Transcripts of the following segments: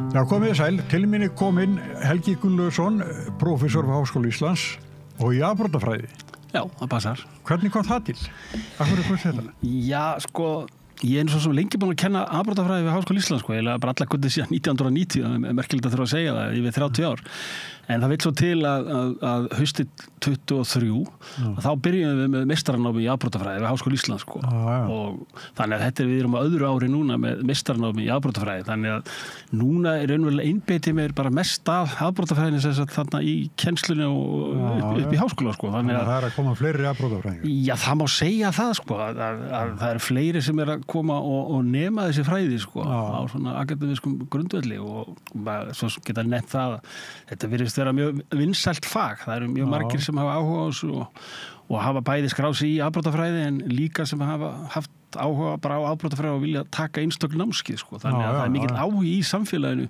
Já, komið sæl. Til mín kominn Helgi Gunnlaugsson, prófessor við Háskóla Íslands og í afbrotafræði. Já, það passar. Hvernig kom það til? Af hverju kom þetta? Já, sko, ég er svo sem lengi búin að kenna afbrotafræði við Háskóla Íslands, sko. Ég bara alla guttið síðan 1990, það er merkilegt að þurfa að segja það, yfir 30 ár. En það vill svo til að haustið 23, þá byrjum við með meistaranámi í afbrotafræði við Háskóla Íslands, sko. Og þannig að við erum á öðru ári núna með meistaranámi í afbrotafræði. Þannig að núna er raunverulega einbeitið mér bara mest af afbrotafræðinni sem sagt þarna í kennslunni og upp í háskóla, sko. Þannig að það er að koma fleiri afbrotafræðingar. Já, það má segja það, sko, að það eru fleiri sem er að koma og nema þessi fræði, sko, á svona akademískum grundvelli og svo geta nefnt það. Þetta virðist vera mjög vinsælt fag. Það eru mjög margir sem hafa áhuga á þessu og hafa bæði skráð sig í afbrotafræði en líka sem hafa haft áhuga bara á afbrotafræði og vilja taka einstök námskeið, sko. Þannig að það er mikill áhugi í samfélaginu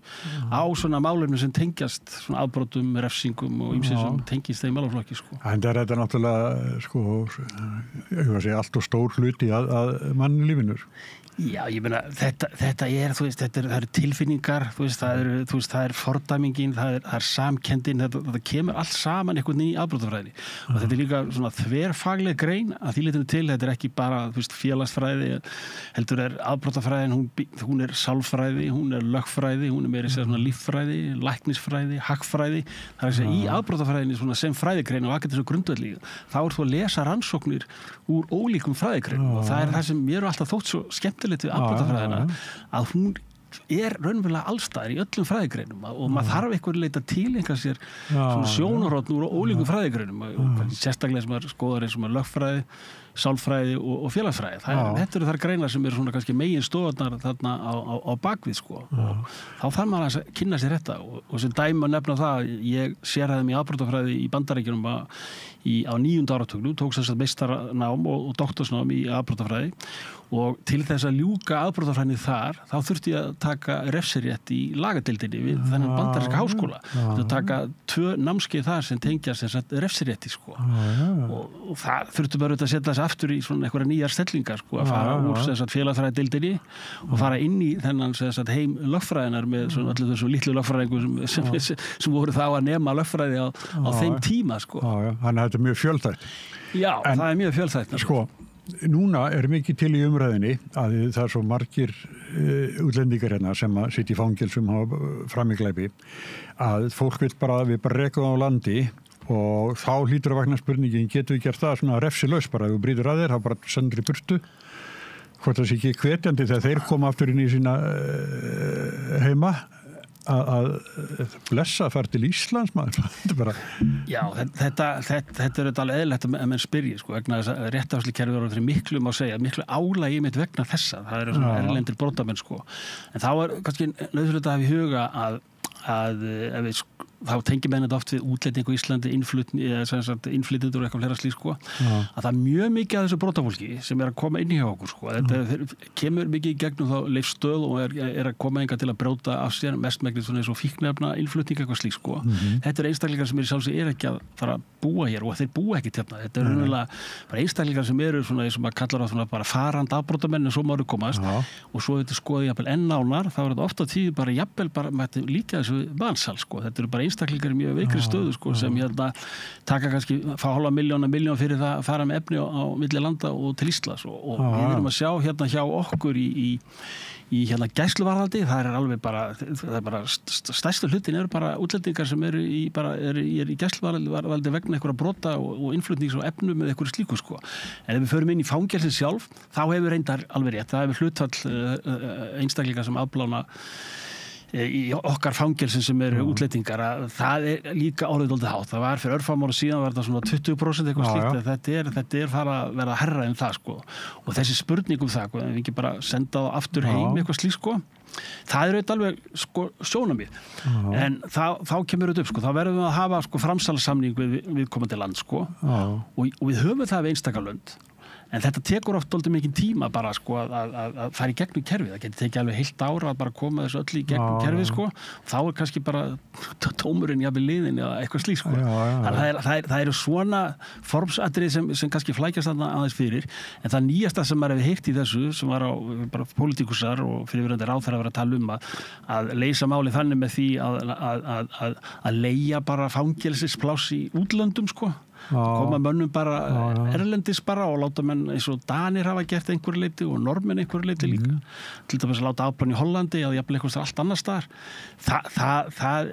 á svona málefnum sem tengjast svona afbrotum, refsingum og ýmsið sem tengist þeim málaflokki, sko. En það er þetta náttúrulega, sko, ég var að segja, allt og stór hluti að mannlífinu. Já, ég meina, þetta er, þú veist, það eru tilfinningar, þú veist, það er fordæmingin, það er samkenndin, þetta kemur allt saman einhvern veginn í afbrotafræðinni. Og þetta er líka svona þverfagleg grein að því leytinu til, þetta er ekki bara, þú veist, félagsfræði, heldur er afbrotafræðin, hún er sálfræði, hún er lögfræði, hún er meira sér svona líffræði, læknisfræði, hagfræði. Það er að segja, í afbrotafræðinni svona sem fræðigrein og akademísku grundvelli, þá þú að lesa rannsóknir úr ólíkum fræðigreinum og það er það sem mér er alltaf þótt svo skemmtilegt við afbrotafræðina, að hún er raunverulega allstaðar í öllum fræðigreinum og maður þarf einhver leita tileinka sér svona sjónarhorn úr ólíkum fræðigreinum og sérstaklega sem maður skoðar eins og maður lögfræði, sálfræði og félagsfræði. Þetta eru þar greinar sem eru svona kannski megin stofarnar þarna á bakvið, sko. Og þá þarf maður að kynna sér þetta og sem dæmi að nefna það, ég sérhæfði mig í afbrotafræði í Bandaríkjunum á 9. áratugnum, tók þess að meistaranám og doktorsnám í afbrotafræði og til þess að ljúka afbrotafræðinni þar, þá þurfti ég að taka refsirétt í lagadeildinni við þennan bandaríska háskóla. Þurfti að taka 2 námskeið þar sem tengjast sem sagt refsirétti, sko. Og það þurfti bara að setja þess aftur í svona einhverja nýjar stellingar, sko, að fara úr sem sagt félagsfræðideildinni og fara inn í þennan sem sagt heim lögfræðinar með svona allir þessum litlu lögfræðingum sem voru þá að nema lögfræði á þeim tíma, sko. Þannig að þetta er mjög fjölþætt. Já, það er mjög fjölþætt. Sko, núna er mikið til í umræðinni að það er svo margir útlendingar hérna sem að sitja í fangelsum hafa framiglæpi að fólk vil bara að við bara rekum á landi og þá hlýtur að vakna spurningin, getur við gert það svona refsilaus bara, ef þú brýtur að þér, þá bara sendur í burtu, hvort það sé ekki hvetjandi þegar þeir koma aftur inn í sína heima að blessa fara til Íslands, maður. Þetta er bara... Já, þetta er alveg eðlilegt að menn spyrji, sko, vegna þess að réttarfarsleikakerfið er fyrir miklu, má segja, miklu álagi mitt vegna þessa. Það eru svona erlendir brotamenn, sko. En þá er kannski nauðsynlegt að hafa í huga að ef við þá tengir menn þetta oft við útlendingu í Íslandi, innflytjendur og eitthvað fleira slíkt, sko, að það er mjög mikið af þessu brotafólki sem er að koma inn hjá okkur, sko. Þetta kemur mikið í gegnum þá Leifsstöð og er að koma enga til að brjóta af sér mestmegnis svona eins og fíkniefna innflutning eitthvað slíkt, sko. Þetta er einstaklingar sem er ekki að fara að búa hér og þeir búa ekki hérna. Þetta er raunverulega bara einstaklingar sem eru svona eins og maður kallar það svona bara farandi afbrotamenn en svo maður komast og svo þetta skoði jafnvel enn nánar, þá er þetta oft á tíð bara jafnvel bara mætti líka þessu mansal, sko. Þetta eru bara einstaklingar í mjög veikri stöðu, sko, sem hérna taka kannski fá hálfa milljón fyrir það að fara með efni á milli landa og til Íslands og við erum að sjá hérna hjá okkur í hérna gæsluvarðhaldi, það er alveg bara stærstu hlutin eru bara útlendingar sem eru í gæsluvarðhaldi vegna einhverja brota og innflutnings og efnu með einhverju slíku, sko. En ef við förum inn í fangelsin sjálf, þá hefur reyndar alveg rétt, það hefur hlutfall einstaklingar sem afplána í okkar fangelsin sem eru útlendingar að það er líka orðið dálítið hátt. Það var fyrir örfáum ára síðan var þetta svona 20% eitthvað slíkt. Þetta er fara að vera hærra en það, sko. Og þessi spurning það, en við ekki bara senda það aftur heim eitthvað slíkt, sko. Það er auðvitað alveg, sko, sjónarmið. En þá kemur þetta upp, sko. Þá verðum við að hafa, sko, framsalssamning við komandi land, sko. Og við höfum það við einstakarlönd. En þetta tekur oft dálítið mikinn tíma bara sko að fara í gegnum kerfið. Það getur tekið alveg heilt ára að bara koma þessu öll í gegnum kerfið sko. Þá kannski bara tómurinn jafnvel liðin eða eitthvað slíkt sko. Það eru svona formsatrið sem kannski flækjast þarna aðeins fyrir. En það nýjasta sem maður hefur heyrt í þessu sem var á bara pólitíkusar og fyrirverandi ráðherra að vera að tala að leysa máli þannig með því að leigja bara fangelsisplás í útlöndum sko. Koma mönnum bara erlendis bara og láta menn eins og Danir hafa gert einhverju leyti og Normenn einhverju leyti líka til dæmis að láta afplán í Hollandi eða jafnvel eitthvað allt annars staðar það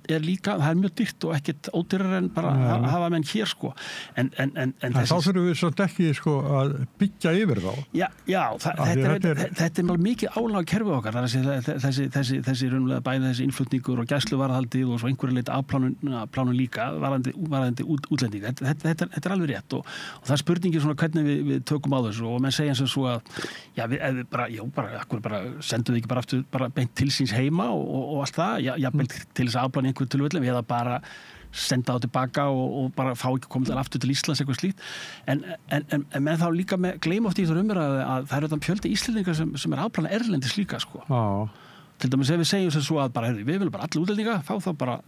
er líka, það er mjög dýrt og ekkert ódýrar en bara að hafa menn hér sko en þá þurfum við svolítið ekki sko að byggja yfir þá þetta er mikið álag á kerfið okkar þessi raunlega bæði þessi innflutningur og gæsluvarðhaldið og svo einhverju leyti afplánun líka varðandi útlendinga þetta er alveg rétt og það er spurningin svona hvernig við tökum á þessu og menn segja eins og svo að bara sendum við ekki bara aftur bara beint til síns heima og allt það jafnvel til þess að afplána einhver tilvillum eða bara senda á tilbaka og bara fá ekki komið aftur til Íslands eitthvað slíkt en menn þá líka gleyma oft í þessar umræðu að það eru þetta fjöldi Íslendingar sem er afplánað erlendis líka sko. Til dæmis ef við segjum sem svo að bara, við viljum bara allir útlendinga, fá þá bara,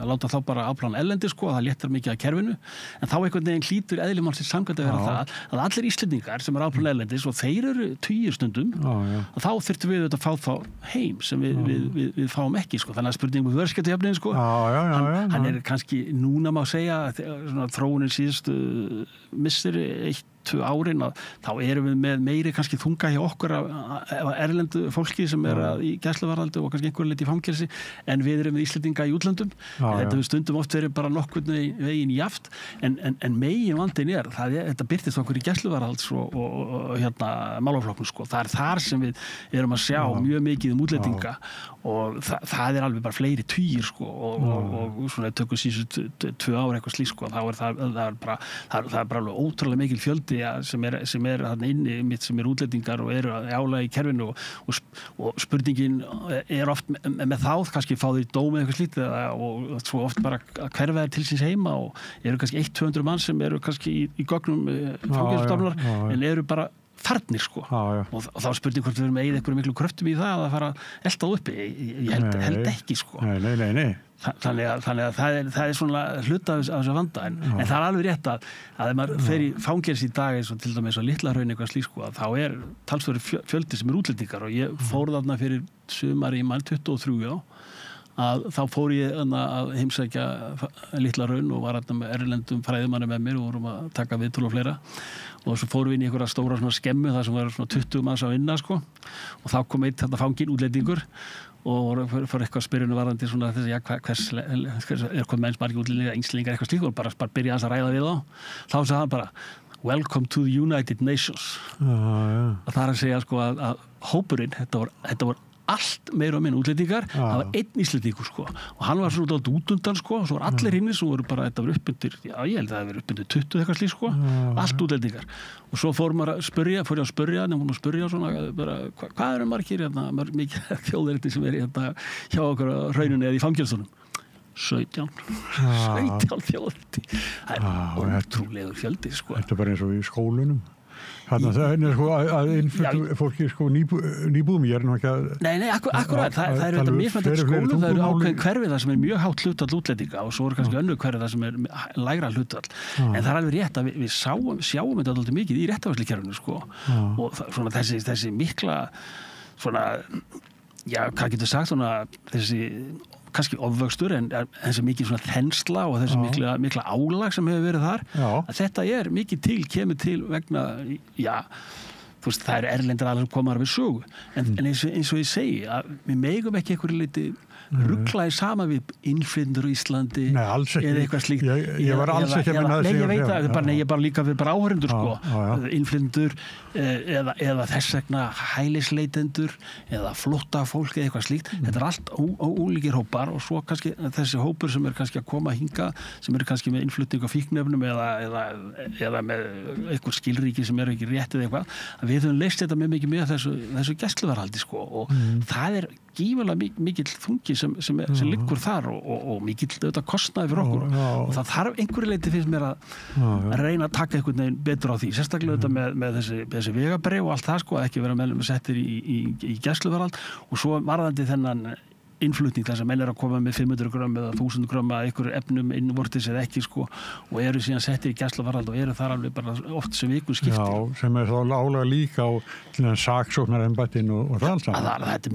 láta þá bara afplána erlendi sko, það léttar mikið af kerfinu, en þá einhvern veginn hlýtur eðli málsins samkvæmt að vera það að allir Íslendingar sem er afplána erlendis og þeir eru 10 stundum, að þá þyrftum við að fá þá heim sem við fáum ekki sko, þannig að spurningum við vörskjöldjöfnin sko, hann er kannski núna má segja, svona þróunin síðustu misseri 1-2 árin að þá erum við með meiri kannski þunga hjá okkur af erlendu fólki sem er í gæsluvarðhaldi og kannski einhverju leyti í fangelsi en við erum með Íslendinga í útlöndum þetta við stundum oft verið bara nokkurn veginn jaft en megin vandinn þetta birtist okkur í gæsluvarðhalds og málaflokknum sko. Það er þar sem við erum að sjá mjög mikið útlendinga og það er alveg bara fleiri tugir sko og svona tökum síðustu 2 ár eitthvað slíkt sko þá það er bara alveg ótrúlega mikil fjöldi sem er þarna inni mitt sem er útlendingar og eru álega í kerfinu og spurningin er oft með þá kannski fá þeir dómi eitthvað slítið og svo oft bara að hverfa þeir til síns heima og eru kannski 100-200 mann sem eru kannski í gögnum fangelsisstofnunar en eru bara farnir sko og þá spurning hvort við erum eigið einhverju miklu kröftum í það að fara eltað uppi ég held ekki sko Nei Þannig að það er svona hluta af þessu vanda en það er alveg rétt að ef maður fer í fangelsi í dag eins og til dæmis á Litla-Hrauni eitthvað slíkt sko þá er talsverður fjöldi sem er útlendingar og ég fór þarna fyrir sumari í mann 23 að þá fór ég að heimsækja Litla-Hraun og var þarna með erlendum fræðimanni með mér og vorum að taka viðtöl og fleira og svo fórum við inn í einhverja stóra svona skemmu þar sem var svona 20 manns að vinna sko og þá kom einn þarna fanginn útlendingur og fyrir eitthvað spyrjunu varðandi svona þessi, hvers er komið menns margir útlendingar, einslingar eitthvað slíkt og bara byrja að ræða við þá sagði hann bara Welcome to the United Nations og það er að segja sko að hópurinn, þetta var allt meira og minn útlendingar, það var einn Íslendingur sko og hann var svona út undan sko og svo var allir hinni sem voru bara, þetta var uppbundir ég held að það verið uppbundir 20 eitthvað slíkt sko allt útlendingar og svo fór ég að spyrja svona bara, hvað eru margir mikið þjóðerindi sem er hjá okkur á Hrauninu eða í fangelsunum 17 þjóðerindi það er ótrúlegur fjöldi sko Þetta er bara eins og í skólunum Þannig að það er sko að innflyttu fólki sko nýbúðum, ég er nú ekki að... Nei, akkurat, það eru þetta mismættið skólum, það eru ákveðin hverfið það sem er mjög hátt hlutfall útlendinga og svo eru kannski önnur hverfið það sem er lægra hlutfall. En það er alveg rétt að við sjáum þetta alltaf mikið í réttarvörslukerfinu sko og svona þessi mikla svona, hvað getur sagt svona þessi kannski ofvöxtur en þessi mikið svona þensla og þessi mikla álag sem hefur verið þar að þetta er mikið kemur til vegna þú veist, það eru erlendir aðlar sem koma við sögu en eins og ég segi að við megum ekki einhverju leyti rugglaði sama við innflytjendur í Íslandi eða eitthvað slíkt ég var alls ekki að menna þessi ég veit það, ég bara líka fyrir bara áhörendur sko, innflytjendur eða þess vegna hælisleitendur eða flótta fólk eða eitthvað slíkt, þetta er allt ólíkir hópar og svo kannski þessi hópur sem er kannski að koma hinga, sem eru kannski með innflutning á fíknefnum eða með eitthvað skilríki sem eru ekki rétt eða eitthvað, að við höfum leyst þetta með mikið með þessu gæsluvarðhaldi sko og það er gífurlega mikill þungi fólki sem liggur þar og mikill auðvitað kostnaði fyrir okkur og það þarf einhverju leiti finnst mér að reyna að taka einhvern veginn betur á því, sérstaklega auðvitað með þessi vegabrif og allt það sko, að ekki vera með settir í gæsluvarðhald og svo varðandi þennan innflutning þess að menn að koma með 500 grömm eða 1000 grömm að einhverju efnum innvortis eða ekki sko og eru síðan settir í gæsluvarðhald og eru þar alveg bara oft sem viku skipti. Já, sem þá álag líka á saksóknarembættinu og það allt saman. Þetta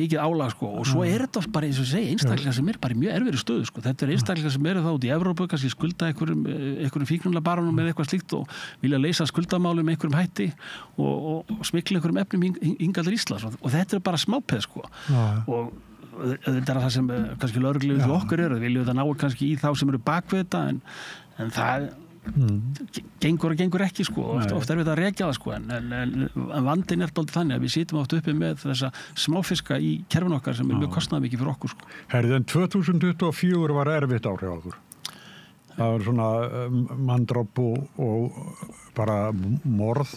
mikið álag sko og svo þetta bara eins og segja einstaklega sem bara í mjög erfiðri stöðu sko. Þetta einstaklega sem þá út í Evrópu, kannski skulda einhverjum fíkniefnabarónum með eitthvað slíkt og vilja leysa skuldamálum með einhverjum hætti og smygla einhverjum efnum hingað til Íslands og þetta bara smápeð sko og þetta það sem kannski lögreglu til okkur viljum þetta ná kannski í þá sem eru bakvið þetta en það gengur ekki sko oft við að rekja það sko en vandinn dálítið þannig að við sitjum oft uppi með þessa smáfiska í kerfinu okkar sem mjög kostnaðarmikið fyrir okkur sko. En 2024 var erfitt ár hjá okkur. Það var svona manndráp og bara morð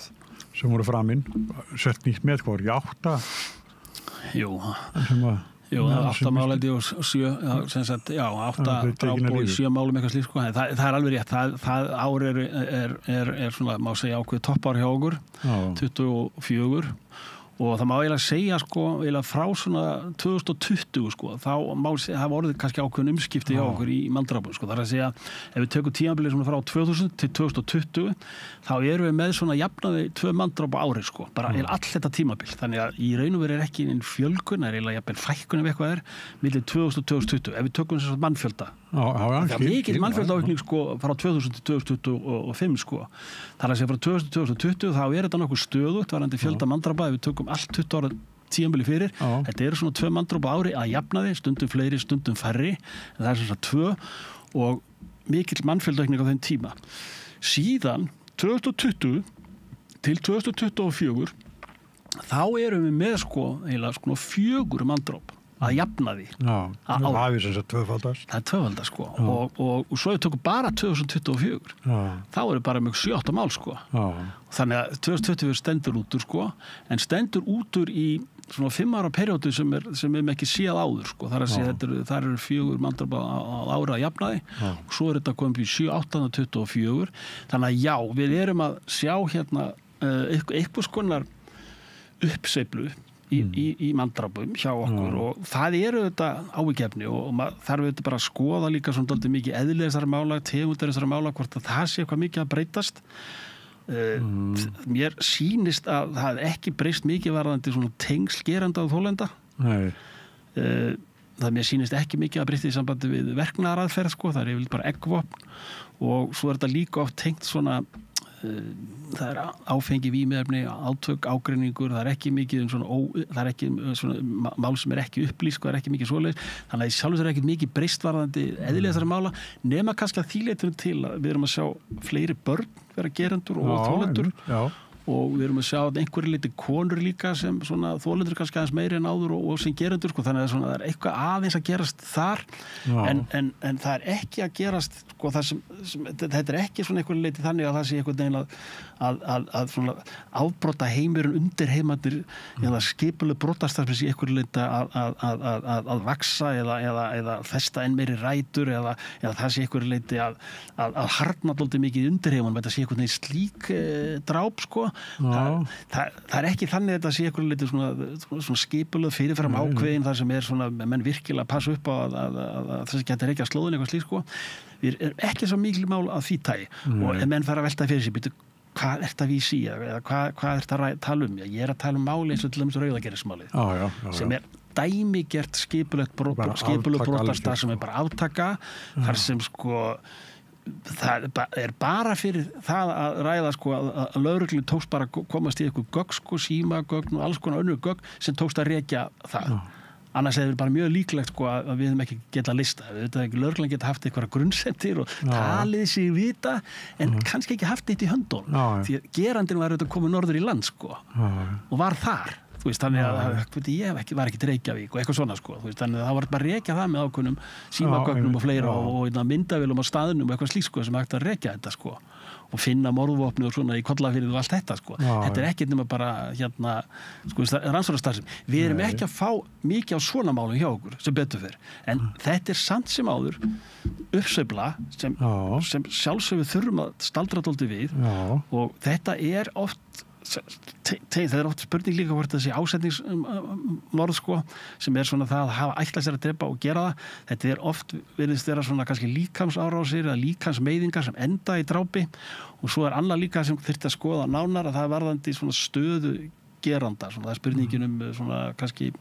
sem voru framinn sett nýtt með hvað var ekki 8 sem var Jú, 8 málefni og 7 sem sagt, 8 dráp og 7 málum eitthvað slíkt sko, það alveg rétt það ár er svona, má segja ákveð toppár hjá okkur 24 og það má eiginlega segja sko, eiginlega frá svona 2020 sko, þá má segja, það voruð kannski ákveðin umskipti hjá okkur í manndrápum sko, það að segja, ef við tökum tímabilið svona frá 2000 til 2020, þá erum við með svona jafnaði 2 manndráp á ári sko, bara all þetta tímabil, þannig að í raun og veru ekki einn fjölgun, það eiginlega jafnvel fækkun ef eitthvað milli 2000 og 2020, ef við tökum þess að mannfjölda, það mikil mannfjöldaaukning sko frá 2000 til 2025 sko, þar að segja frá 2000 til 2020 þá þetta nokkuð stöðugt varðandi fjölda manndrápa ef við tökum allt 20 ára tímabili fyrir. Þetta eru svona 2 manndráp á ári að jafna því, stundum fleiri, stundum færri, en það svona 2 og mikill mannfjöldaaukning á þeim tíma. Síðan 2020 til 2024 þá erum við með sko eiginlega sko 4 manndráp að jafna því. Það hafið sem sagt tvöfaldast. Það tvöfaldast sko og svo við tökum bara 2024 þá eru bara mjög 7-8 mál sko. Þannig að 2024 stendur útur sko en stendur útur í svona 5 ára periódu sem er ekki séð áður sko. Þar að segja þar eru 4 manndráp á ári að jafna því og svo þetta komið í 7-8-24 þannig að já, við erum að sjá hérna eitthvað skonar uppsveiflu í manndrápum hjá okkur og það eru þetta áhyggjuefni og þarf þetta bara að skoða líka svona dálítið mikið eðlilega þessara mála, tegundar þessara mála, hvort að það sé eitthvað mikið að breytast. Mér sýnist að það ekki breyst mikið varðandi svona tengsl geranda og þolenda. Það mér sýnist ekki mikið að breyta í sambandi við verknaðaraðferð sko, það yfirleitt bara eggvopn og svo þetta líka oft tengt svona það áfengi vímuefni, átök, ágreiningur, það ekki mikið það ekki svona mál sem ekki upplýst, það ekki mikið svoleiðis, þannig að sjálfur það ekki mikið breyst varðandi eðlilega þessara mála, nema kannski að því leytinu til að við erum að sjá fleiri börn vera gerendur og þolendur og við erum að sjá einhverju liti konur líka sem svona þolendur kannski aðeins meiri en áður og sem gerendur sko, þannig að það er eitthvað aðeins að gerast þar en það er ekki að gerast sko, þetta er ekki svona einhverju liti þannig að það sé einhvern veginn að svona afbrota heimurinn undir heimandir eða skipuleg brotastarfis í einhverju liti að vaksa eða festa enn meiri rætur eða það sé einhverju liti að harna dálítið mikið undir heimann, þetta sé einhvern veginn slík dráp sko. Það er ekki þannig að þetta sé einhverju liti svona skipuleg fyrirfram ákveðin þar sem er svona menn virkilega að passa upp á að þessi getur ekki að slóðin eitthvað slík sko. Við erum ekki svo mikil mál að því tagi og menn fara að velta fyrir sig býtu hvað ert að vísi eða hvað ert að tala um? Ég er að tala um máli eins og til dæmis rauðagerðismálið sem er dæmigert skipulegt brotastar sem er bara aftaka þar sem sko það er bara fyrir það að ræða sko að lögreglunni tókst bara að komast í eitthvað gögn sko, símagögn og alls konar önnur gögn sem tókst að rekja það. Annars er það bara mjög líklegt sko að við höfum ekki getað lista. Við veitum ekki, lögreglan geta haft eitthvað grunnsendir og talið sig vita en kannski ekki haft eitt í höndunum. Því gerandinn var auðvitað komið norður í land sko og var þar. Þú veist, þannig að ég var ekki Reykjavík og eitthvað svona sko, þú veist, þannig að það var bara að rekja það með ákveðnum símagögnum og fleira og myndavélum á staðnum og eitthvað slíkt sko sem hægt að rekja þetta sko og finna morðvopni og svona í Kollafirði og allt þetta sko. Þetta ekkert nema bara sko, rannsóknarstarfsemi. Við erum ekki að fá mikið á svona málum hjá okkur sem betur fer, en þetta samt sem áður uppsveifla sem sjálfsögðu þurfum að staldra dálítið við og þetta oft það oft spurning líka hvort þessi ásetningsmorð sko, sem svona það að hafa ætlað sér að drepa og gera það, þetta oft virðist vera svona kannski líkamsárásir eða líkamsmeiðingar sem enda í drápi og svo annað líka sem þyrfti að skoða nánar að það varðandi svona stöðu geranda, svona það spurningin svona kannski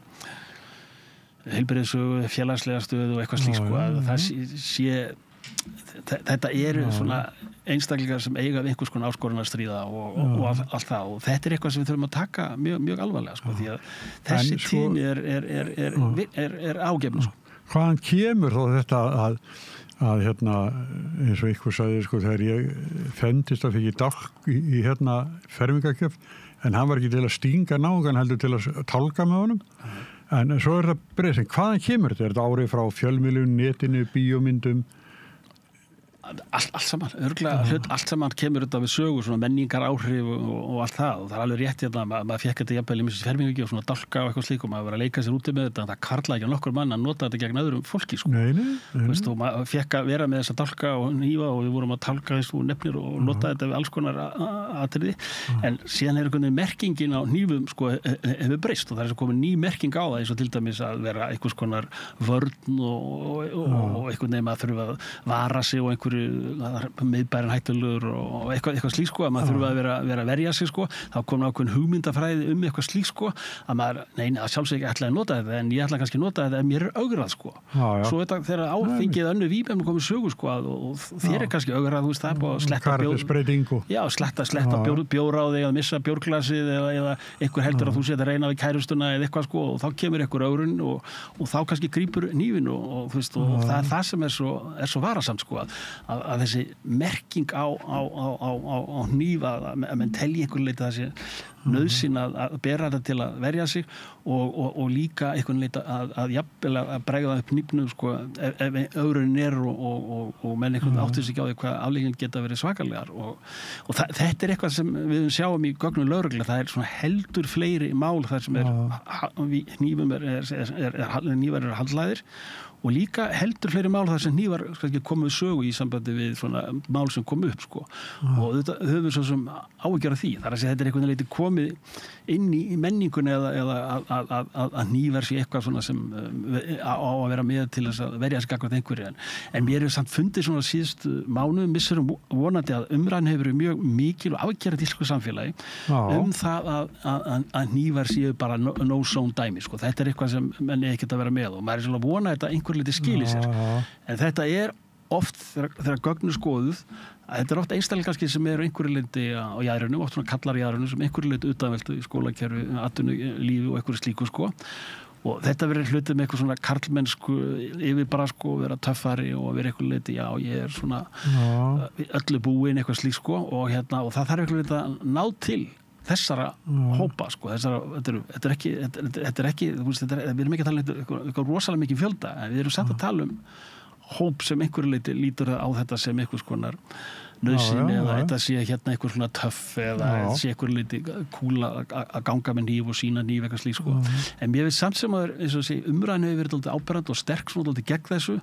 heilbrigðissögu, félagslega stöðu og eitthvað slíkt sko, að það sé þetta svona einstaklingar sem eiga við einhvers konar áskorun að stríða og allt það og þetta eitthvað sem við þurfum að taka mjög, mjög alvarlega sko, því að þessi tími er ágefn sko. Hvaðan kemur þó þetta að eins og ykkur sagði sko, þegar ég fendist að fikk dálk í fermingagjöf en hann var ekki til að stinga náungan heldur til að tálka með honum en svo það breyðsinn, hvaðan kemur þetta? Er þetta árið frá fjölmiðlum, netinu, bíómyndum? Allt saman, örgulega allt saman kemur þetta við sögu, svona menningar áhrif og allt það og það alveg rétt maður fekk þetta jafnvel í missis fermingu og svona dálka og eitthvað slík og maður var að leika sér úti með þetta en það karla ekki nokkur mann að nota þetta gegn öðrum fólki sko. Veist, og maður fekk að vera með þessa dálka og nýfa og við vorum að tálka þessu nefnir og nota þetta við alls konar atriði en síðan einhvern merkingin á nýfum sko, hefur breyst og það svo komin ný merking á það eins og til dæmis að vera einhvers konar vörn og einhvern veginn að þurfa að vara sig og einhverju miðbærin hættulegur og eitthvað slík sko að maður þurfa að vera að verja sig sko þá kom ákveðin hugmyndafræði eitthvað slík sko að maður, að sjálfsög ekki ætlaði að nota þetta en ég ætla kannski að nota þetta ef mér augrað sko svo þetta þegar áfengið önnu víbefnum komið sögu sko og þér kannski augrað þú veist það búið að sletta bjóra á þig að missa bjórglasið eða einhver heldur að þú setja reyna við kærustuna eða eitthvað sko og þá kemur einhver augrun og þá kannski grípur hnífinn og það er það sem er svo varasamt sko að þessi merking á hnífa að menn telji einhvern leiti að þessi nauðsyn að bera þetta til að verja sig og líka einhvern leiti að jafnvel að bregða upp hnífnum sko ef öðrunin og menn einhvern áttu sig á því hvað aflegging geta verið svakalegar og þetta eitthvað sem við sjáum í gögnum lögreglu, það svona heldur fleiri mál þar sem hnífar eru handlæðir og líka heldur fleiri mál þar sem hnífar komið sögu í sambandi við svona mál sem kom upp sko og þetta höfum svo sem áhyggjur af því þar að segja þetta einhvern veginn komið inn í menningunni eða að hnífar sé eitthvað svona sem á að vera með til þess að verja sig gagnvart einhverju en mér samt fundið svona síðustu mánuðum misserum vonandi að umræðan hefur verið mjög mikil og afgerandi í íslensku samfélagi það að hnífar séu bara no zone dæmi sko þetta eitthvað sem menn ekkert að vera með og maður svona vona þetta einhver liti skili sér en þetta oft þegar gögn skoðuð að þetta oft einstaklega kannski sem einhverju leyti á jaðrinu, oft svona kallar jaðrinu sem einhverju leyti utanveldu í skólakerfi, atvinnulífi og einhverju slíku sko og þetta verður hlutið með eitthvað svona karlmennsku yfir bara sko, vera töffari og vera einhverju leyti, já ég svona öllu búin eitthvað slík sko og það þarf einhverju leyti að ná til þessara hópa sko, þetta er ekki við erum ekki að tala eitthvað rosalega mikið fjölda en við erum samt að tala hóp sem einhverju leyti lítur á þetta sem einhvers konar nauðsyn eða þetta sé einhver svona töff eða þetta sé einhverju leyti kúla að ganga með hníf og sína hníf eitthvað slík sko en mér finnst samt sem að eins og sé umræðan hefur verið dálítið áberandi og sterk svona dálítið gegn þessu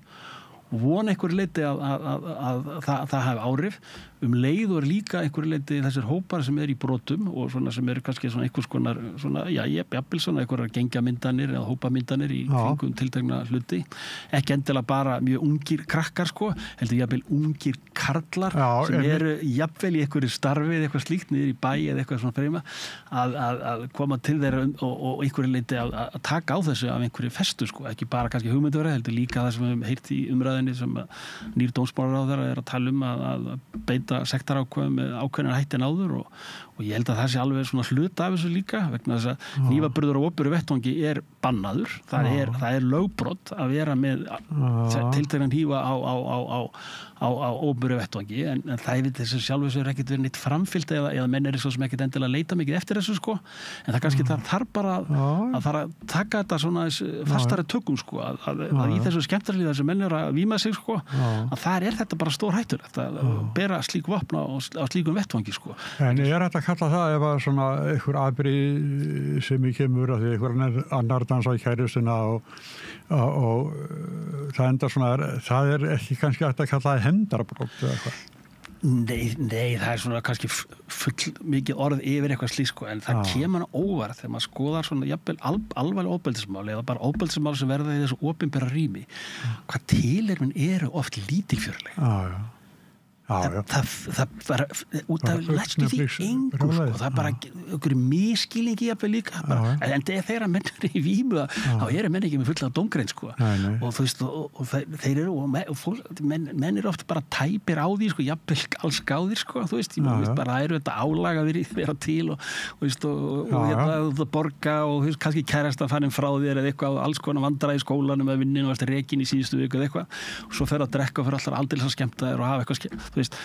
og vona einhverju leyti að það hafi áhrif leið og líka einhverju leyti þessir hópar sem í brotum og svona sem kannski svona einhvers konar svona, jafnvel svona einhverjar gengjamyndanir eða hópamyndanir í kringum tiltekna hluti ekki endilega bara mjög ungir krakkar sko, heldur jafnvel ungir karlar sem jafnvel í einhverju starfi eða eitthvað slíkt niður í bæ eða eitthvað svona freyma að koma til þeirra og einhverju leyti að taka á þessu af einhverju festu sko, ekki bara kannski hugmyndaverið heldur líka það sem við höfum heyrt í umræðinni sem nýr dómsmálaráðherra að tala að beita sektarákvæðum með ákveðnar hætti en áður og ég held að það sé alveg svona hlut af þessu líka vegna þess að hnífaburður á opinberu vettvangi bannaður, það er lögbrot að vera með tiltekna hnífa á opinberu vettvangi en það er þessu sjálfu sem ekkert verið neitt framfylgt eða menn svo sem ekkert endilega leita mikið eftir þessu sko en það kannski þarf bara að fara að taka þetta svona fastari tökum sko að í þessu skemmtarlífi þessu menn að víma sig sko að þar þetta bara stór hættur að bera slík vopna á slíkum vettvangi, sko. En þetta að kalla það ef að svona einhver afbrigði sem ég kemur að því einhver annar dansa í kærustuna og það enda svona, það ekki kannski hægt að kalla það hefndarbrot eða eitthvað. Nei, það svona kannski full mikið orð yfir eitthvað slíkt, sko, en það kemur óvart þegar maður skoðar svona jafnvel alvarleg ofbeldismál eða bara ofbeldismál sem verða í þessu opinbera rými. Hvað tilefnin eru oft lítilfjörleg. Það bara út af læstu því engu, sko, það bara einhverju misskilningi jafnvel líka en þegar menn eru í vímu þá eru menn ekki með fulla dómgreind, sko, og þú veist, og þeir eru og menn eru oft bara tæpir á því, sko, jafnvel alls gáðir, sko, þú veist, bara það eru þetta álag að vera til og veist, og hérna borga og kannski kærasta farin frá þér eða eitthvað, alls konar vandræði í skólanum eða vinninu og rekin í síðustu viku eða eitthvað, og svo fer að drekka og fer alltaf aldrei að skemmta þér og hafa eitthvað, þú veist,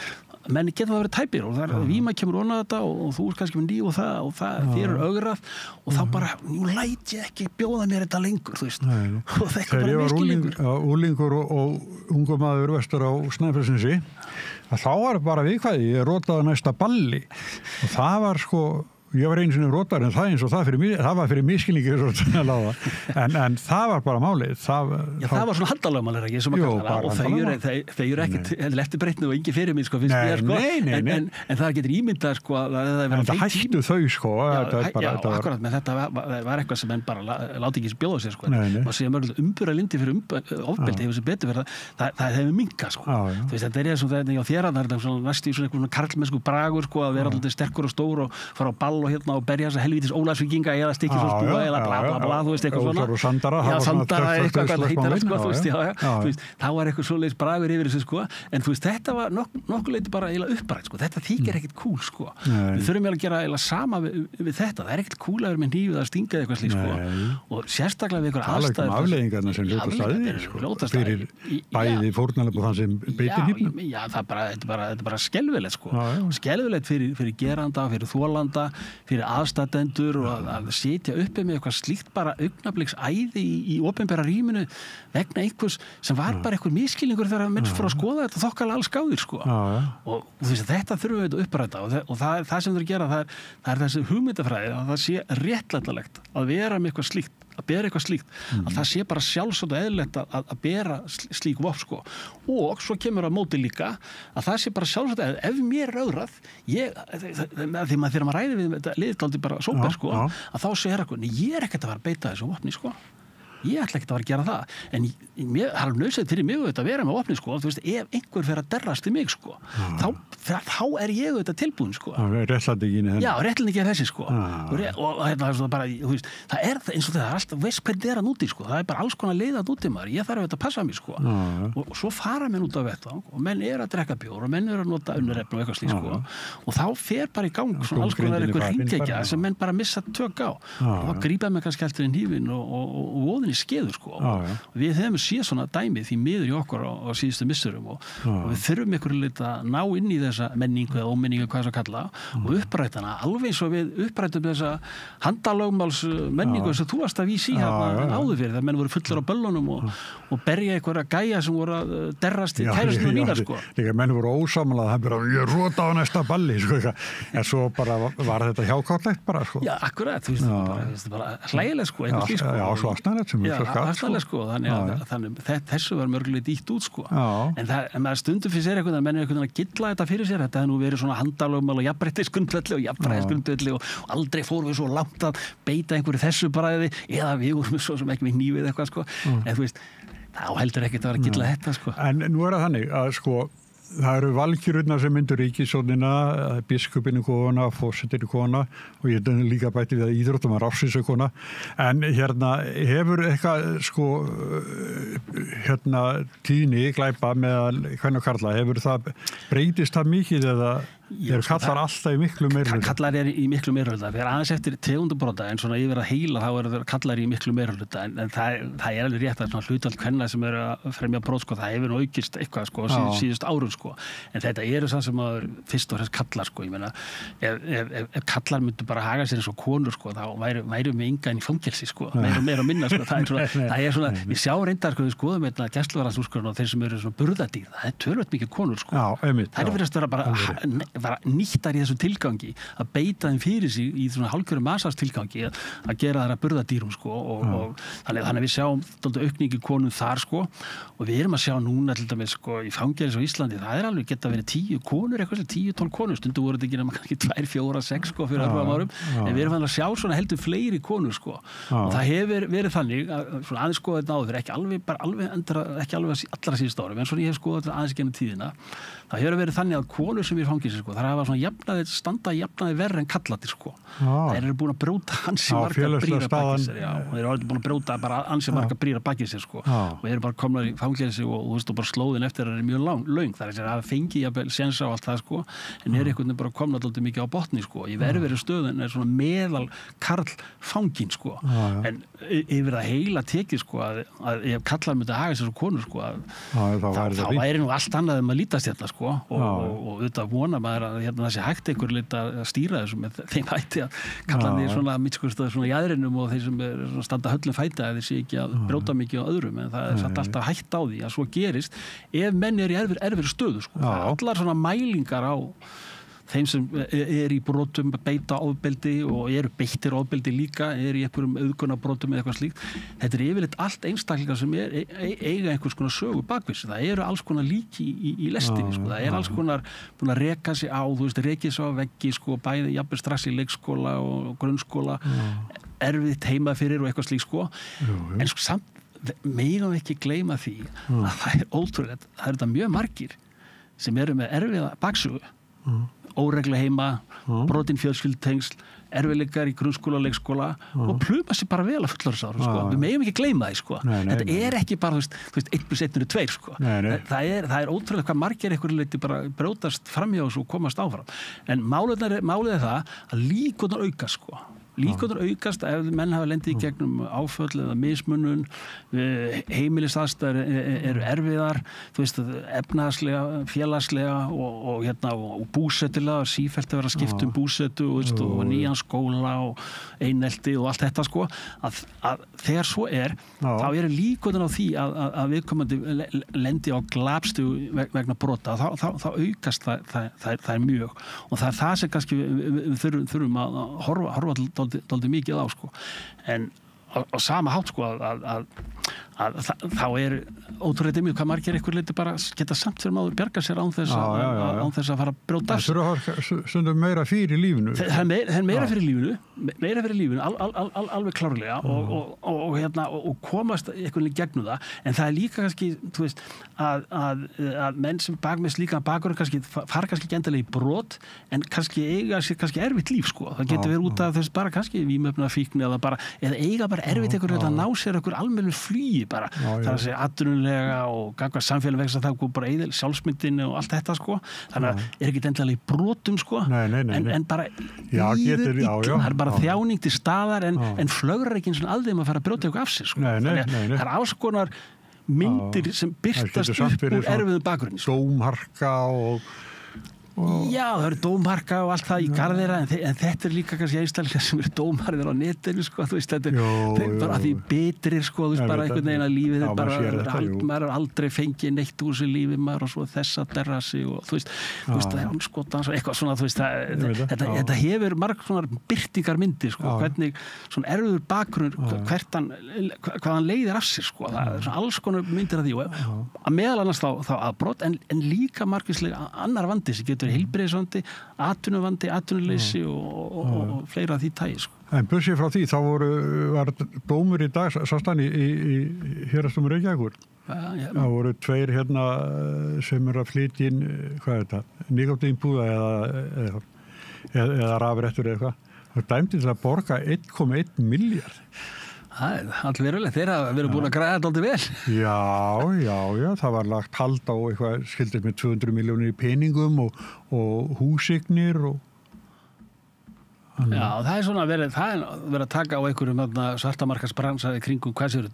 menn geta það að vera tæpir og það víma kemur ofan á þetta og þú er kannski með og það þér er ögrað og þá bara, nú læt ég ekki bjóða mér þetta lengur, þú veist, og það er bara miskilningur. Þegar ég var úlingur og ungum maður vestur á Snæfellsnesi, þá var bara viðkvæði, ég rótaði næsta balli og það var, sko, ég var einu sinni rótar en það eins og það var fyrir miskilningi en það var bara málið. Það var svona handalögmál, ekki, sem að kalla það, og þau eru ekkert eftirbreytni og engin fyrir mig, sko, finnst mér, sko, en það getur ímyndað, sko, að það hættu þau, sko. Akkurat, menn þetta var eitthvað sem menn bara láti ekki bjóða sér, sko, og segja mörgulega umbura lindi fyrir ofbeldi hefur sem betur fyrir það hefur minkað, sko. Þú veist, þetta eins og þetta á þér, það er næstu í svona karlmennsku bragur, sko, að vera alltaf sterkur og stór og fara á ball og hérna og berja þessa helvítis ólagsvíkinga eða stikkisólsbúa eða bla bla bla, þú veist, eitthvað svona. Og Sandara, Sandara, eitthvað heitir það, sko, þú veist, þú veist, þá var eitthvað svoleiðis bragur yfir þessu, sko, en þú veist, þetta var nokkuð leyti bara eiginlega upprætt, sko, þetta þykir ekkert kúl, sko. Við þurfum að gera eiginlega sama við þetta, það er ekkert kúl að vera með hnífið að stinga eitthvað slíkt, sko, og sérstaklega við einhverja aðstæður. Afleiðingarnar sem hljótast að því, fyrir bæði fórnarlega og þann sem beitir hnífnum. Já, þetta er bara skelfilegt, sko, skelfilegt fyrir geranda, fyrir þolanda, fyrir aðstatendur og að sitja uppi með eitthvað slíkt bara augnabliksæði í opinbera rýminu vegna einhvers sem var bara einhver miskilningur þegar menn fór að skoða þetta þokkalega alls gáðir, sko. Og þú veist, þetta þurfum við að uppræta og það er það sem þau gera, það er þessi hugmyndafræði að það sé réttlætanlegt að vera með eitthvað slíkt, að bera eitthvað slíkt, að það sé bara sjálfsagt og eðlilegt að bera slík vopn, sko. Og svo kemur að móti líka að það sé bara sjálfsagt að ef mér er ögrað, þegar maður ræði við þetta liðdaldi bara sóper, sko, að þá segir eitthvað, ég er ekkert að vera að beita þessu vopni, sko. Ég ætla ekki að vera að gera það, en það er nauðsynlegt fyrir mig auðvitað að vera með vopni, sko, þú veist, ef einhver fer að derrast í mig, sko, þá er ég auðvitað tilbúin, sko. Réttlætingin Já, réttlætingin þessi, sko. Og hérna, bara, þú veist, það er eins og það er alltaf, veist hvernig það er að núti, sko, það er bara alls konar leiðað úti maður, ég þarf auðvitað að passa mig, sko. Og svo fara menn út á vettvang og menn eru að drekka bjór og menn eru að nota unnurefni og eitthvað slíkt, sko. Og þá fer bara í gang svona alls konar einhver hringekja sem menn bara missa tök á. Og þá grípa menn kannski heldur í hnífinn og í skeður, sko. Við hefum séð svona dæmi því miður í okkur á síðustu missurum og við þurfum ykkur að ná inn í þessa menningu eða ómenningu, hvað þess að kalla, og uppræta hana alveg eins og við upprætum þessa handalögmáls menningu sem þú varst að vísi hérna áður fyrir, þegar menn voru fullir á böllunum og berja einhverja gæja sem voru að derrast í kærustuna mína, sko. Líka menn voru ósamlega, það bara, ég rota á næsta balli, sko, en svo bara var þetta hjákátlegt bara, sko. Já, akkurat, þú veist, bara hlægileg, sko, einhvers líf, sko. Já, svo aðstæðanlegt sem þannig þessu var mörgulega dýtt út, sko. En maður stundum fyrir sér eitthvað að menn er eitthvað að gilla þetta fyrir sér, þetta hefði nú verið svona handalögmál og jafnréttisgrundvelli og jafnræðisgrundvelli og aldrei fórum við svo langt að beita einhverju þessu bræði eða við vorum svo sem ekki með hnífið eitthvað, sko. En þú veist, þá heldur ekkert að vera að gilla þetta, sko. En nú er það þannig að, sko, það eru valkjörurnar sem myndur ríkisstjórnina, biskupinu kona, forsetinu kona og ég er líka bæti við að íþróttumar ársins kona. En hérna hefur eitthvað, sko, hérna tíðni glæpa með hvernig karla, hefur það breytist það mikið eða? Þeir kallar alltaf í miklu meirihluta. Kallar í miklu meirihluta. Þegar aðeins eftir tegundabrota en svona yfir að heila þá þeir kallar í miklu meirihluta en það alveg rétt að svona hlutfall kvenna sem eru að fremja brot sko, það hefur nú aukist eitthvað sko síðust árum sko. En þetta eru það sem að fyrst og fremst kallar sko. Ég meina, ef kallar myndu bara haga sér eins og konur sko, þá værum við enga inn í fangelsi sko, meira og minna sko. Það er svona, við sjá reyndar sko, við skoðum þetta gæsluvarðhaldsúrskurðinn og þeir sem eru svona burðardýr, það er töluvert mikið konur sko. Það er virðast vera nýttar í þessu tilgangi að beita þeim fyrir sig í svona hálfgerðum masarstilgangi að gera þeirra burðardýrum sko og þannig við sjáum aukningi konum þar sko og við erum að sjá núna til dæmis sko í fangelsi á Íslandi, það er alveg geta verið 10 konur, eitthvað 10-12 konur, stundu voru þetta ekki nema kannski 2, 4, 6 sko fyrir örfum árum, en við erum að sjá svona heldur fleiri konur sko og það hefur verið þannig að svona aðeins skoða þetta áður, ekki alveg allra síðust árum, en svona ég hef skoðað þetta aðeins gennum tíðina. Það hefur verið þannig að konur sem er í fangelsi sko, það hafa svona standa jafnaði verri en kallatir sko. Það eru búin að brjóta ansi marga brýra bakið sér, og þeir eru búin að brjóta bara ansi marga brýra bakið sér sko. Og þeir eru bara komnar í fangelsi og þú veist, og bara slóðin eftir það er mjög löng. Það er að hafa fengið jafnvel sénsa á allt það sko, en er einhvern veginn bara komnað alltaf mikið á botni sko. Í verri stöðun er svona meðal karl fangin sko. En yfir það heila tekið sko að ef kallar myndi haga sér svo konur sko, þá væri nú allt annað um að lítast hérna sko. Og auðvitað vona maður að það sé hægt einhver lit að stýra þessu með þeim hætti að kallarnir svona mittskurstaði svona í aðrinum og þeir sem standa höllum fæta að þeir sé ekki að brjóta mikið á öðrum en það er satt alltaf hægt á því að svo gerist ef menn er í erfir stöðu sko. Það er allar svona mælingar á þeim sem er í brotum beita ofbeldi og eru beittir ofbeldi líka, er í einhverjum auðgunarbrotum eða eitthvað slíkt. Þetta er yfirleitt allt einstaklingar sem eiga einhvers konar sögu bakvið. Það eru alls konar líki í lestinni. Sko. Það er alls konar búin að reka sig á, þú veist, rekið sig á veggi, sko, bæði jafnvel strax í leikskóla og grunnskóla, erfitt heima fyrir og eitthvað slíkt, sko. En sko samt megum ekki gleyma því að það er ótrúlegt. Það eru þetta mjög margir sem eru með erfiða baksögu, óregla heima, brotin fjölskyldutengsl, erfiðleikar í grunnskóla og leikskóla og pluma sér bara vel að fullorðinsárum sko. Við megum ekki gleyma því sko. Þetta er ekki bara, þú veist 1 + 1 er 2 sko. Það er ótrúlega hvað margir einhverju leyti bara brjótast framhjá og komast áfram. En málið er það að líkurnar aukast sko. Líkurnar aukast ef menn hafa lendið í gegnum áföll eða mismunun, heimilisaðstæður eru erfiðar, þú veist, efnahagslega, félagslega og búsetulega, sífellt að vera skipt búsetu og nýjan skóla og einelti og allt þetta sko, að þegar svo þá eru líkurnar á því að viðkomandi lendi á glapstu vegna brota, þá aukast það mjög og það er það sem kannski við þurfum að horfa dálítið mikið á sko. En á sama hátt sko að þá er ótrúlega mjög hvað margir einhver leiti bara geta samt fyrir maður bjarga sér án þess að fara að brjóta af. Það þurfa stundum meira fyrir lífinu. Það er meira fyrir lífinu, alveg klárlega og komast einhvern veginn gegnum það, en það er líka kannski, þú veist, að menn sem með slíkan bakgrunn kannski fara kannski ekki endilega í brot, en kannski eiga sér kannski erfitt líf, sko. Það getur verið út af þess bara kannski vímuefnafíkn eða eiga bara erfitt einhvern veginn að ná sér einhver almennu flugi bara, það að segja atvinnulega og gagvað samfélag vegna það bara eðil sjálfsmyndin og allt þetta sko, þannig að er ekki endilega í brotum sko, en bara líður illa, það er bara þjáning til staðar en flögrar ekki eins og aldrei að fara að brjóta eitthvað af sér sko, þannig að það er alls konar myndir sem birtast upp úr erfiðum bakgrunni sko. Dómharka Já, það eru dómharka og allt það í garðeira en þetta er líka kannski einstaklega sem eru dómharðir á netinu sko, þú veist, þetta er bara að því betrir sko, þú veist, bara einhvern veginn að lífið er bara, maður er aldrei fengið neitt úr þessu lífi, maður og svo þessa derrasi og þú veist, það er anskotans og eitthvað svona, þú veist, þetta hefur marg svona byrtingarmyndir sko, hvernig svona erfiður bakgrunn hvað hann leiðir af sér sko, það er svona alls konar myndir af því og að meðal annars þá afbrot en líka margvíslega annar vandi sem getur heilbrigðisvandi, atvinnuleysi og fleira af því tagi sko. En bursið frá því, þá var dómur í dag sastan í Héraðsdómi Reykjavíkur. Það voru 2 hérna sem eru að flytja inn, hvað er þetta, nikótínpúða eða rafrettur eða eitthvað. Það dæmdi til að borga 1,1 milljarð Það er allverulegt, þeir hafa verið búin að græða þetta aldrei vel. Já, það var lagt hald á eitthvað skildist með 200 milljónir í peningum og húsignir og... Já, það er svona verið að taka á einhverjum svartamarkaðsbransa í kringum hvað sér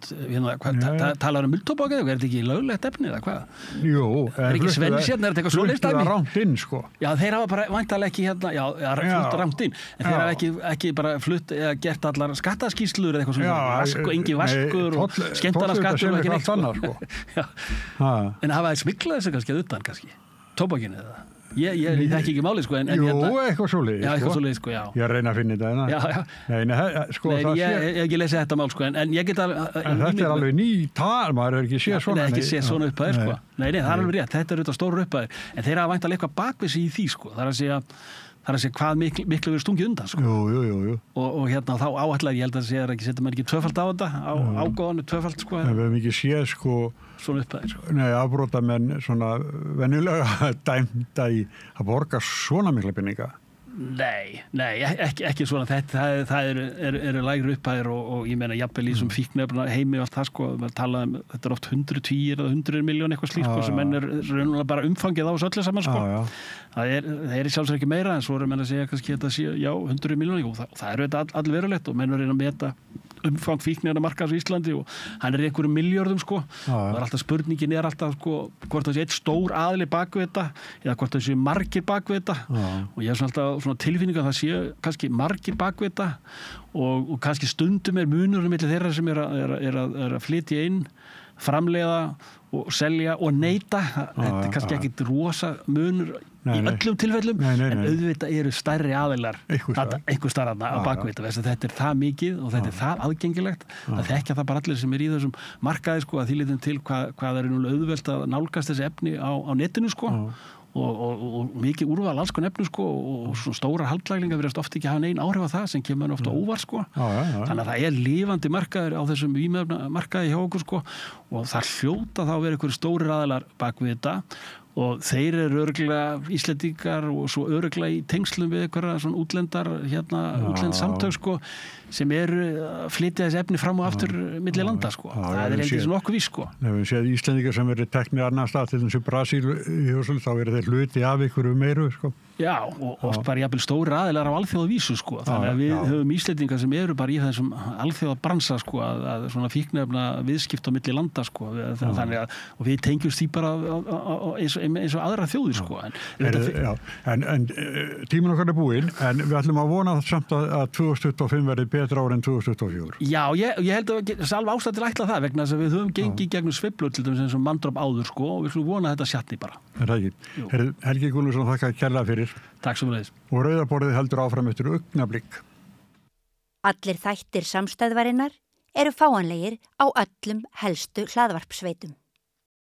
talar muldtóbak eða er þetta ekki löglegt efni eða hvað? Jú, er ekki Svennsjörn, er þetta eitthvað svoleiðis dæmi? Það rangt inn, sko. Já, þeir hafa bara væntanlega ekki flutt rangt inn, en þeir hafa ekki bara flutt eða gert allar skattaskýrslur eða eitthvað svona, engin vaskur og skemmtarnaskattur og ekki neitt, sko. En hafa þeir smiklað þessu kannski að utan, kannski? Tóbakinu eða? Ég þekki ekki máli, sko, en Jú, eitthvað svoleiðis, já, eitthvað svoleiðis, sko, já. Ég reyna að finna þetta, ég hef ekki lesið þetta mál, sko, en ég get alveg... En þetta er alveg ný tal, maður er ekki séð svona... Nei, ekki séð svona upphæðir, sko. Nei, það er alveg rétt, þetta er auðvitað stóru upphæðir, en þeir hafa væntanlega eitthvað bakvið sig í því, sko. Það er að segja hvað miklu verið stungið undan, sko. Jú. Og hérna þá áætlaði, ég held að segja ekki setja maður ekki tvöfald á þetta, á ágóðanu tvöfald, sko. En við hefum ekki séð, sko... Svona upphæðir, sko. Nei, afbrotamenn svona venjulega dæmda í að borga svona mikla peninga. Nei, ekki svona. Það eru lægri upphæðir og ég meina jafnvel í þessum fíkniefna heimi og allt það, sko, maður talaði þetta er oft 110 eða 100 miljón eitthvað slíkt, sko, sem menn er raunverulega bara umfangið á þessu öllu saman, sko. Það er sjálfsög ekki meira, en svo eru menn að segja kannski þetta sé, 100 miljónir og það er auðvitað allverulegt og menn er að meta umfang fíkniefna markaðs í Íslandi og hann er í einhverjum miljörðum, sko. Það er alltaf spurningin alltaf, sko, hvort það sé eitt stór aðili bak við þetta eða hvort það sé margir bak við þetta og ég hef alltaf svona tilfinningu að það sé kannski margir bak við þetta og kannski stundum munur milli þeirra sem er að flytja inn, framleiða og selja og neyta. Þetta er kannski ekkit rosa munur í öllum tilfellum, en auðvitað eru stærri aðilar einhver starfna á bakvið þetta er það mikið og þetta er það aðgengilegt að þekkja það bara allir sem er í þessum markaði, sko, að því litum til hvað er auðvelt að nálgast þessi efni á netinu, sko. Og mikið úrval alls konar efnu, sko, og svona stóra haldlaglingar virðast oft ekki hafa nein áhrif á það sem kemur ofta óvart, sko. Þannig að það er lifandi markaður á þessum vímuefnamarkaði hjá okkur, sko, og það hljóta þá að vera einhverjir stórir aðilar bak við þetta og þeir eru örugglega Íslendingar og svo örugglega í tengslum við einhverja svona útlendsamtök, sko, sem eru að flytja þessi efni fram og aftur milli landa, sko. Það er eitthvað svona okkur viss, sko. Ef við séð Íslendingar sem verið teknir annar stað til þessu Brasíl þá eru þeir hluti af ykkur meiru, sko. Já, og oft bara jafnvel stóri aðilar á alþjóðavísu, sko. Þannig að við höfum Íslendingar sem eru bara í þessum alþjóðabransa, sko, að svona fíkniefna viðskipta á milli landa, sko. Þannig að og við tengjumst því bara eins og aðra þjóðir, sko. En tíminn okkar er búinn, en við ætlum að vona samt að 2025 verði betra ár en 2024. Já, ég held að alveg ástæð til að ætla það vegna þess að við höfum gengið gegnum sveiflur til dæmis eins og manndráp áður, sko, og við ætlum vona að þetta sjatni bara. Er það ekki? Helgi Gunnarsson, þakka kærlega fyrir. Takk sömuleiðis. Og Rauðaborðið heldur áfram eftir augnablik. Allir þættir Samstæðvarinnar eru fáanlegir á öllum helstu hlaðvarpsveitum.